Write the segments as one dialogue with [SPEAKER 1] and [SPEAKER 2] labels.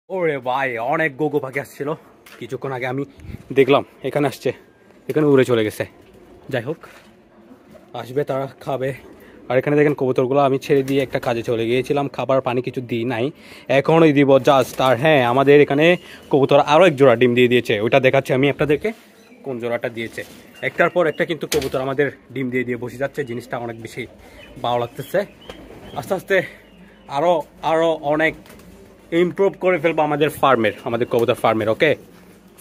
[SPEAKER 1] ওরে ভাই অনেক গোগো পাখি আসছিল কিছুক্ষণ আগে আমি দেখলাম এখানে আসছে, এখানে উড়ে চলে গেছে। যাই হোক আসবে, তারা খাবে। আর এখানে দেখেন কবুতরগুলো আমি ছেড়ে দিয়ে একটা কাজে চলে গিয়েছিলাম, খাবার পানি কিছু দিই নাই, এখনই দিব জাস্ট। আর হ্যাঁ, আমাদের এখানে কবুতর আরও এক জোড়া ডিম দিয়ে দিয়েছে, ওইটা দেখাচ্ছি আমি আপনাদেরকে কোন জোড়াটা দিয়েছে। একটার পর একটা কিন্তু কবুতর আমাদের ডিম দিয়ে দিয়ে বসে যাচ্ছে, জিনিসটা অনেক বেশি ভালো লাগতেছে। আস্তে আস্তে আরও আরও অনেক ইমপ্রুভ করে ফেলবো আমাদের ফার্মের, আমাদের কবুতর ফার্মের। ওকে,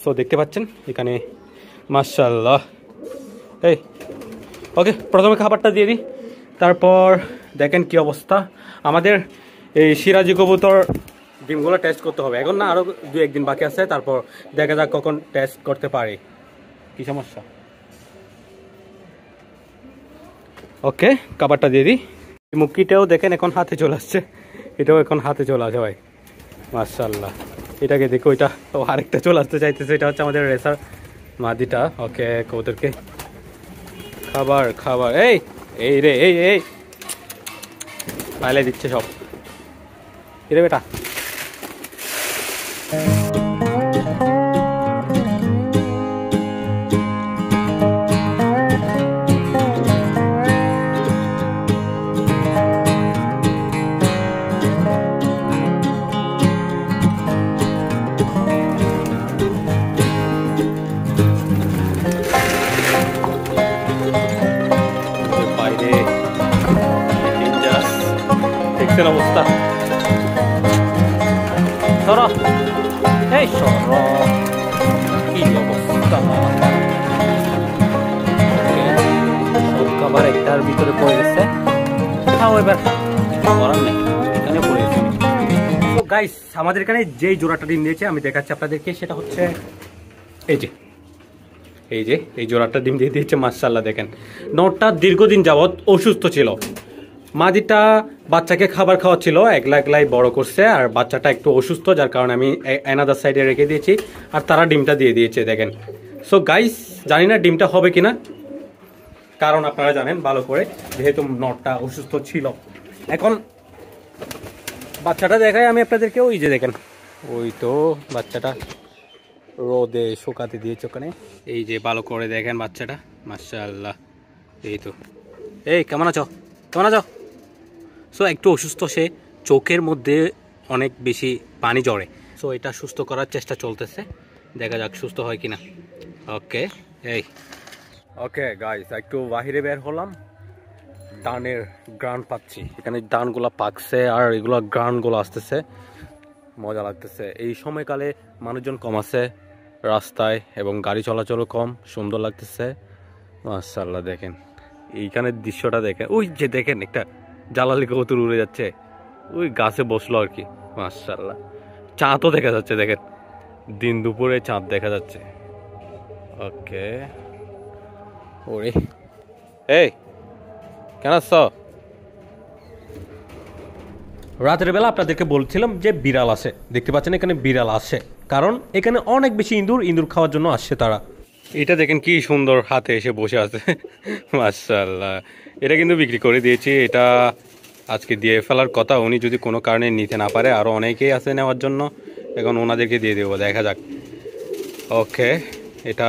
[SPEAKER 1] সো দেখতে পাচ্ছেন এখানে মাশাআল্লাহ। এই ওকে, প্রথমে খাবারটা দিয়ে দিই, তারপর দেখেন কি অবস্থা। আমাদের এই সিরাজি কবুতর ডিমগুলো টেস্ট করতে হবে এখন, না আরও 2-1 দিন বাকি আছে, তারপর দেখা যাক কখন টেস্ট করতে পারি। কি সমস্যা? ওকে, খাবারটা দিয়ে দিই। মুরগিটাও দেখেন এখন হাতে চলে আসছে, এটাও এখন হাতে চলে আসে ভাই মাশাআল্লাহ। এটাকে দেখো, ওইটা ও আরেকটা চলে আসতে চাইতেছে, এটা হচ্ছে আমাদের রেসার মাদিটা। ওকে, কবুতরকে খাবার খাবার, এই এই রে এই এই পাইলে দিচ্ছে সব। কিরে বেটা, দেখছেন অবস্থা? সরো, এই সরো, কি অবস্থা। সব খাবার একটার ভিতরে পড়ে গেছে, খাও এবার, করার নেই, এখানে পড়ে গেছে। তো গাইস, আমাদের এখানে যেই জোড়াটা ডিম দিয়েছে আমি দেখাচ্ছি আপনাদেরকে, সেটা হচ্ছে এই যে এই জোড়াটা ডিম দিয়ে দিয়েছে মাশাআল্লাহ। দেখেন নটটা দীর্ঘদিন যাবৎ অসুস্থ ছিল, মাদিটা বাচ্চাকে খাবার খাওয়াচ্ছিল, একলা একলাই বড় করছে, আর বাচ্চাটা একটু অসুস্থ, যার কারণে আমি অ্যানাদার সাইডে রেখে দিয়েছি, আর তারা ডিমটা দিয়ে দিয়েছে দেখেন। সো গাইস, জানি না ডিমটা হবে কিনা, কারণ আপনারা জানেন ভালো করে, যেহেতু নটটা অসুস্থ ছিল। এখন বাচ্চাটা দেখাই আমি আপনাদেরকে, ওই যে দেখেন, ওই তো বাচ্চাটা রোদে শুকাতে দিয়েছে ওখানে, এই যে ভালো করে দেখেন বাচ্চাটা মাশাআল্লাহ। এই তো, এই কেমন আছো, কেমন আছো? সো একটু অসুস্থ সে, চোখের মধ্যে অনেক বেশি পানি ঝরে, সো এটা সুস্থ করার চেষ্টা চলতেছে, দেখা যাক সুস্থ হয় কিনা। ওকে, এই ওকে গাইস, একটু বাহিরে বের হলাম, ধানের গ্রান পাচ্ছি, এখানে ধানগুলো পাকছে আর এগুলো গ্রানগুলো আসতেছে, মজা লাগতেছে। এই সময়কালে মানুষজন কম আছে রাস্তায় এবং গাড়ি চলাচলও কম, সুন্দর লাগতেছে মাশাআল্লাহ। দেখেন এইখানের দৃশ্যটা দেখেন, ওই যে দেখেন একটা জালালি কবুতর উড়ে যাচ্ছে, ওই গাছে বসলো আর কি মাশাআল্লাহ। চাঁদও দেখা যাচ্ছে, দেখেন দিন দুপুরে চাঁদ দেখা যাচ্ছে। ওকে, ওরে এই কেন আছো? রাতের বেলা আপনাদেরকে বলছিলাম যে বিড়াল আসে, দেখতে পাচ্ছেন এখানে বিড়াল আসে, কারণ এখানে অনেক বেশি ইঁদুর খাওয়ার জন্য আসছে তারা। এটা দেখেন কি সুন্দর হাতে এসে বসে আছে মাশাআল্লাহ। এটা কিন্তু বিক্রি করে দিয়েছি, এটা আজকে দিয়ে ফেলার কথা, উনি যদি কোনো কারণে নিতে না পারে, আরও অনেকেই আছে নেওয়ার জন্য, এখন ওনাদেরকে দিয়ে দেবো, দেখা যাক। ওকে, এটা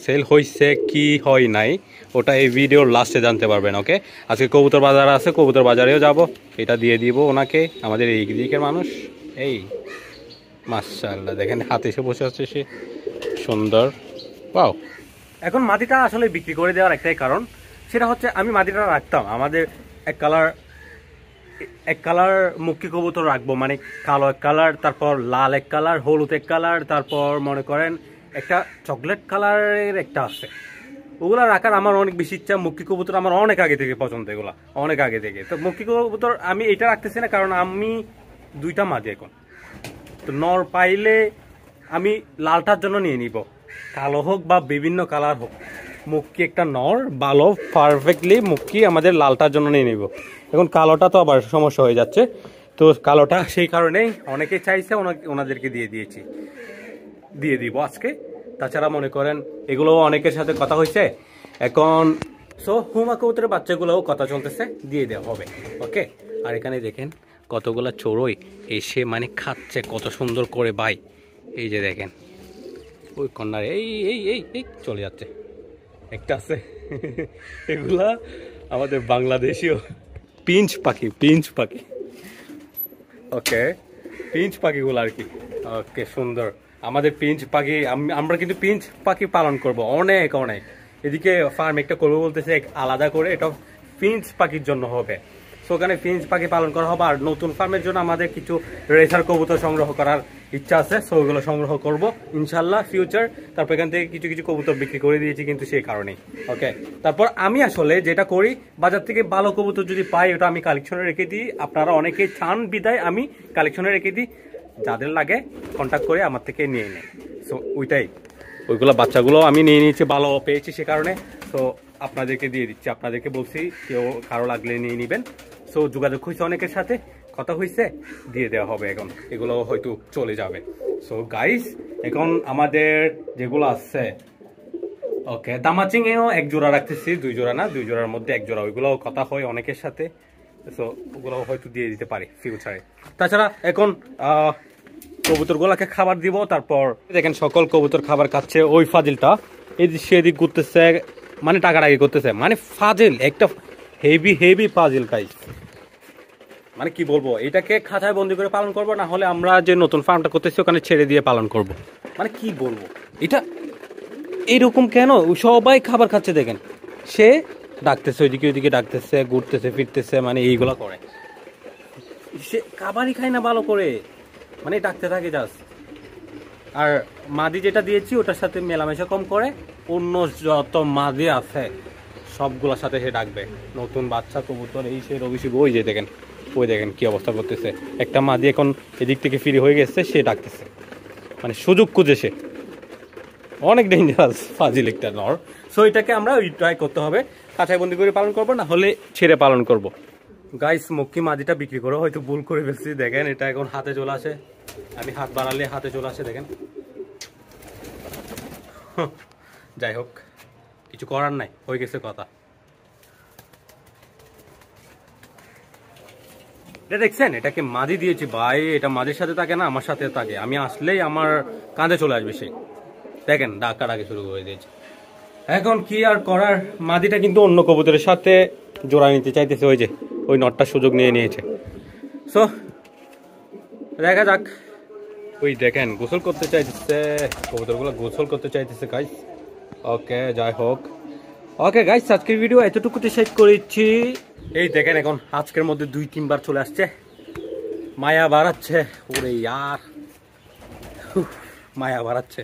[SPEAKER 1] সেল হয়েছে কি হয় নাই ওটা এই ভিডিওর লাস্টে জানতে পারবেন। ওকে, আজকে কবুতর বাজার আছে, কবুতর বাজারেও যাব, এটা দিয়ে দিব ওনাকে, আমাদের এই দিকের মানুষ। এই মাশাআল্লাহ, দেখেন হাতে এসে বসে আছে সে, সুন্দর। পাও, এখন মাটিটা আসলে বিক্রি করে দেওয়ার একটাই কারণ, সেটা হচ্ছে আমি মাটিটা রাখতাম, আমাদের এক কালার মুক্কি কবুতর রাখবো, মানে কালো এক কালার, তারপর লাল এক কালার, হলুদ এক কালার, তারপর মনে করেন একটা চকলেট কালারের একটা আছে, ওগুলো রাখার আমার অনেক বেশি ইচ্ছা। মুক্কি কবুতর আমার অনেক আগে থেকে পছন্দ, এগুলো অনেক আগে থেকে। তো মুক্কি কবুতর আমি এটা রাখতেছি না, কারণ আমি 2টা মাঝে এখন, তো নর পাইলে আমি লালটার জন্য নিয়ে নিব, কালো হোক বা বিভিন্ন কালার হোক, মুক্কি একটা নর ভালো পারফেক্টলি মুক্কি আমাদের লালটার জন্য নিয়ে নিব। এখন কালোটা তো আবার সমস্যা হয়ে যাচ্ছে, তো কালোটা সেই কারণেই অনেকে চাইছে, ওনাদেরকে দিয়ে দিব আজকে। তাছাড়া মনে করেন এগুলো অনেকের সাথে কথা হয়েছে এখন, সো হুমা কবুতরের বাচ্চাগুলোও কথা চলতেছে, দিয়ে দেওয়া হবে। ওকে, আর এখানে দেখেন কতগুলা চড়ুই এসে মানে খাচ্ছে কত সুন্দর করে ভাই। এই যে দেখেন ওই কন্যার এই এই এই এই চলে যাচ্ছে একটা আছে। এগুলা আমাদের বাংলাদেশীয় পিঞ্চ পাখি, পিঞ্চ পাখি। ওকে, পিঞ্চ পাখিগুলো আর কি। ওকে, সুন্দর আমাদের পিঞ্চ পাখি। আমরা কিন্তু পিঞ্চ পাখি পালন করব অনেক অনেক। এদিকে ফার্ম একটা করবো বলতেছে আলাদা করে, এটা পিঞ্চ পাখির জন্য হবে। সো ওখানে পিঞ্চ পাখি পালন করা হবে। আর নতুন ফার্মের জন্য আমাদের কিছু রেসার কবুতর সংগ্রহ করার ইচ্ছা আছে। সো ওগুলো সংগ্রহ করব ইনশাল্লাহ ফিউচার। তারপর এখান থেকে কিছু কিছু কবুতর বিক্রি করে দিয়েছি কিন্তু সেই কারণেই। ওকে, তারপর আমি আসলে যেটা করি, বাজার থেকে ভালো কবুতর যদি পাই ওটা আমি কালেকশনে রেখে দিই। আপনারা অনেকেই চান বিদায় আমি কালেকশনে রেখে দিই, যাদের লাগে কন্ট্যাক্ট করে আমার থেকে নিয়ে নেয়। সো ওইটাই, ওইগুলো বাচ্চাগুলো আমি নিয়ে নিয়েছি, ভালো পেয়েছি সে কারণে। সো আপনাদেরকে দিয়ে দিচ্ছি, আপনাদেরকে বলছি কেউ কারো লাগলে নিয়ে নেবেন। সো যোগাযোগ হয়েছে অনেকের সাথে, কথা হয়েছে, দিয়ে দেওয়া হবে। এখন এগুলো হয়তো চলে যাবে। সো গাইস, এখন আমাদের যেগুলো আছে, ওকে, দামাচিংয়েও এক জোড়া রাখতেছি, 2 জোড়া না, 2 জোড়ার মধ্যে 1 জোড়া। ওইগুলো কথা হয় অনেকের সাথে। সো ওগুলো হয়তো দিয়ে দিতে পারি ফিউচারে। তাছাড়া এখন কবুতরগুলোকে খাবার দিব। তারপর দেখেন সকল কবুতর খাবার খাচ্ছে। ওই ফাজিলটা এদিক সেদিক ঘুরতেছে, মানে টাকাটাকি করতেছে। মানে ফাজিল, একটা হেভি হেভি ফাজিল গাইস। মানে কি বলবো, এটাকে খাঁচায় বন্দি করে পালন করব, না হলে আমরা যে নতুন ফার্মটা করতেছি ওখানে ছেড়ে দিয়ে পালন করব। মানে কি বলবো, এটা এরকম কেন? সবাই খাবার খাচ্ছে দেখেন, সে ডাকতেছে ওইদিকে ওইদিকে, ডাকতেছে, ঘুরতেছে ফিরতেছে, মানে এইগুলা করে। সে খাবারই খায় না ভালো করে, মানে ডাকতে থাকে জাস্ট। আর মাদি যেটা দিয়েছি ওটার সাথে মেলামেশা কম করে, অন্য যত মাদি আছে সবগুলোর সাথে সে ডাকবে। নতুন বাচ্চা কবুতর এই সে রবিশিব, ওই যে দেখেন, ওই দেখেন কি অবস্থা করতেছে। একটা মাদি এখন এদিক থেকে ফ্রি হয়ে গেছে, সে ডাকতেছে, মানে সুযোগ খুঁজে সে। অনেক ডেঞ্জারাস ফাজিল একটা নর। সো এটাকে আমরা ট্রাই করতে হবে, কাঁচাই বন্দি করে পালন করবো, না হলে ছেড়ে পালন করব। গাইস, মক্কি মাদিটা বিক্রি করে হয়তো ভুল করে ফেলছি। দেখেন এটা এখন হাতে চলে আসে, আমি হাত বাড়ালে হাতে চলে আসে, দেখেন। যাই হোক, কিছু করার নাই, হয়ে গেছে কথা। এটা দেখছেন, এটাকে মাদি দিয়েছি ভাই। এটা মাদির সাথে থাকে না, আমার সাথে থাকে। আমি আসলেই আমার কাঁধে চলে আসবে সে। দেখেন ডাকার আগে শুরু করে দিয়েছে। এখন কি আর করার, মাদিটা কিন্তু অন্য কবুতরের সাথে জোড়া নিতে চাইতেছে। ওই যে ওই নটটা সুযোগ নিয়ে নিয়েছে। সো দেখা যাক। ওই দেখেন গোসল করতে চাইতেছে, কবুতরগুলো গোসল করতে চাইতেছে গাইস। ওকে, যাই হোক। ওকে গাইস, আজকের ভিডিও এতটুকুতে শেষ করেছি। এই দেখেন এখন আজকের মধ্যে 2-3 বার চলে আসছে, মায়া বাড়াচ্ছে। ওরে ইয়ার, মায়া বাড়াচ্ছে।